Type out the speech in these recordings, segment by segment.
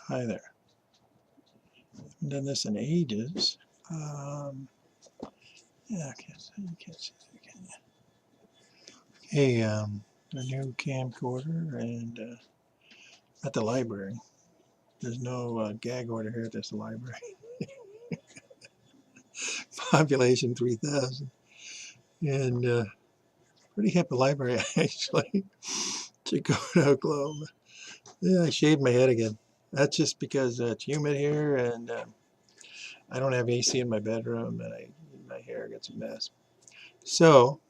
Hi there. Haven't done this in ages. Yeah, I can't see. You can't see. Can you? Hey, a new camcorder and at the library. There's no gag order here at this library. Population 3,000 and pretty hip library actually. Chicago, Oklahoma. Yeah, I shaved my head again. That's just because it's humid here and I don't have AC in my bedroom and my hair gets a mess. So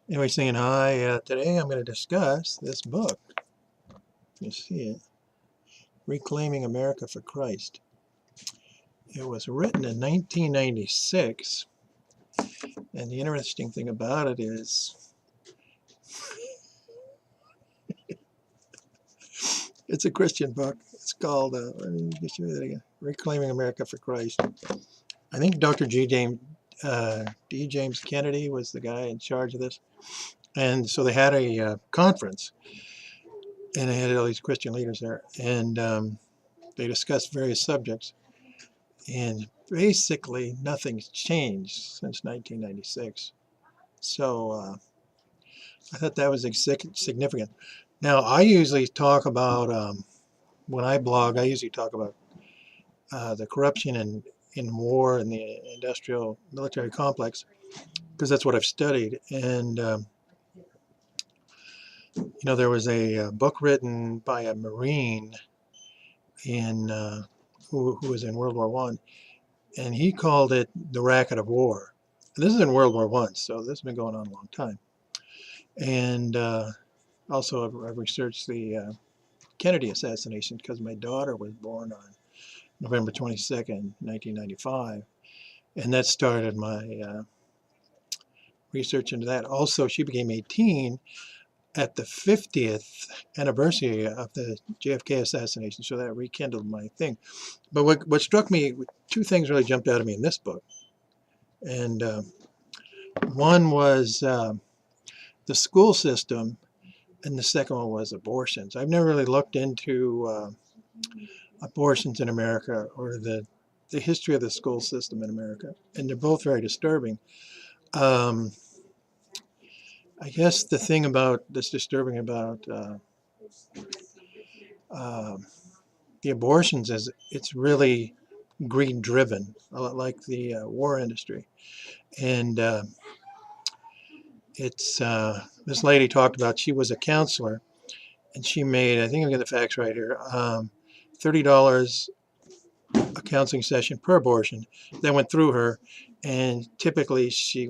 anyway, saying hi. Today I'm going to discuss this book. You see it, Reclaiming America for Christ. It was written in 1996, and the interesting thing about it is it's a Christian book. It's called, let me show you that again, Reclaiming America for Christ. I think Dr. D. James Kennedy was the guy in charge of this. And so they had a conference, and they had all these Christian leaders there, and they discussed various subjects. And basically, nothing's changed since 1996. So I thought that was significant. Now, I usually talk about, when I blog, I usually talk about the corruption in war and the industrial military complex, because that's what I've studied. And, there was a book written by a Marine in who was in World War One, and he called it the racket of war. And this is in World War One, so this has been going on a long time. And also, I've researched the Kennedy assassination because my daughter was born on November 22nd, 1995, and that started my research into that. Also, she became 18 at the 50th anniversary of the JFK assassination, so that rekindled my thing. But what struck me, two things really jumped out at me in this book. And one was the school system, and the second one was abortions. I've never really looked into abortions in America or the history of the school system in America, and they're both very disturbing. I guess the thing that's disturbing about the abortions is it's really greed driven, a lot like the war industry. And it's this lady talked about, she was a counselor, and she made, I think I've got the facts right here, $30 a counseling session per abortion that went through her, and typically she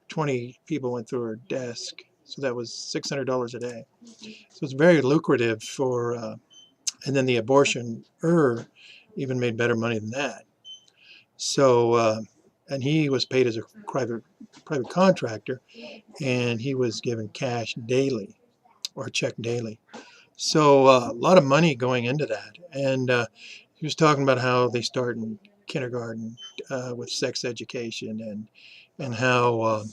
20 people went through her desk, so that was $600 a day. So it's very lucrative for, and then the abortioner even made better money than that. So, and he was paid as a private contractor, and he was given cash daily or a check daily. So a lot of money going into that. And he was talking about how they start in kindergarten with sex education, and how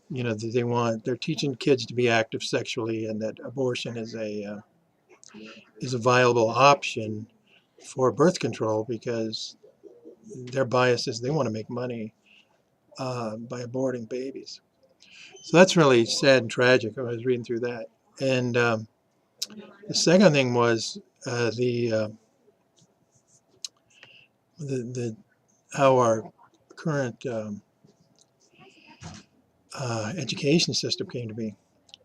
they're teaching kids to be active sexually, and that abortion is a viable option for birth control, because their bias is they want to make money by aborting babies. So that's really sad and tragic. I was reading through that. And the second thing was the how our current education system came to be.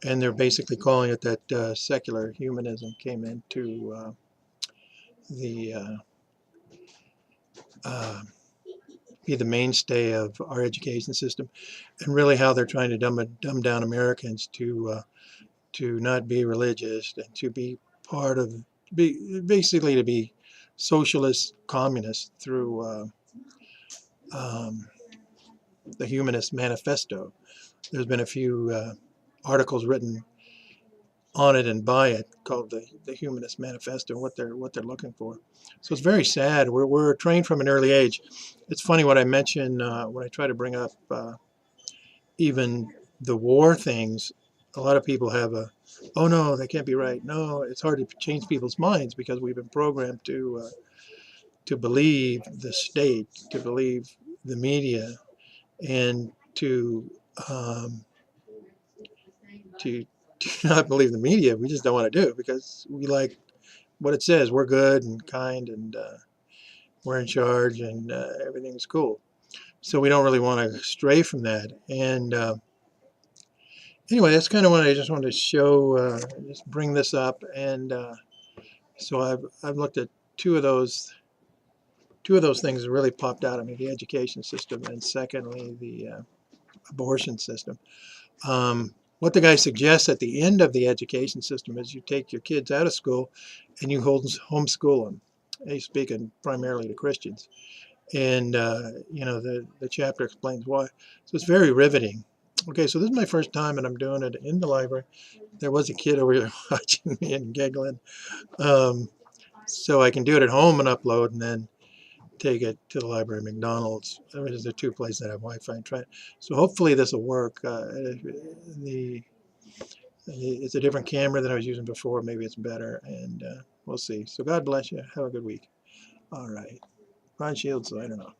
And they're basically calling it that secular humanism came into the be the mainstay of our education system, and really how they're trying to dumb down Americans to not be religious, and to be part of, basically to be socialist communists through the Humanist Manifesto. There's been a few articles written on it and by it called the Humanist Manifesto, what they're looking for. So it's very sad. We're trained from an early age. It's funny what I mention when I try to bring up even the war things. a lot of people have a, oh no, that can't be right. No, it's hard to change people's minds because we've been programmed to believe the state, to believe the media, and um, to to not believe the media. We just don't want to do it because we like what it says. We're good and kind, and we're in charge, and everything's cool. So we don't really want to stray from that. And anyway, that's kind of what I just wanted to show. Just bring this up, and so I've looked at two of those things that really popped out at me: the education system, and secondly, the abortion system. What the guy suggests at the end of the education system is you take your kids out of school and you homeschool them. He's speaking primarily to Christians, and the chapter explains why. So it's very riveting. Okay, so this is my first time, and I'm doing it in the library. There was a kid over here watching me and giggling. So I can do it at home and upload, and then take it to the library, McDonald's. I mean, there's the two places that have Wi-Fi. And try. So hopefully this will work. It's a different camera than I was using before. Maybe it's better, and we'll see. So God bless you. Have a good week. All right. Ron Shields, I don't know.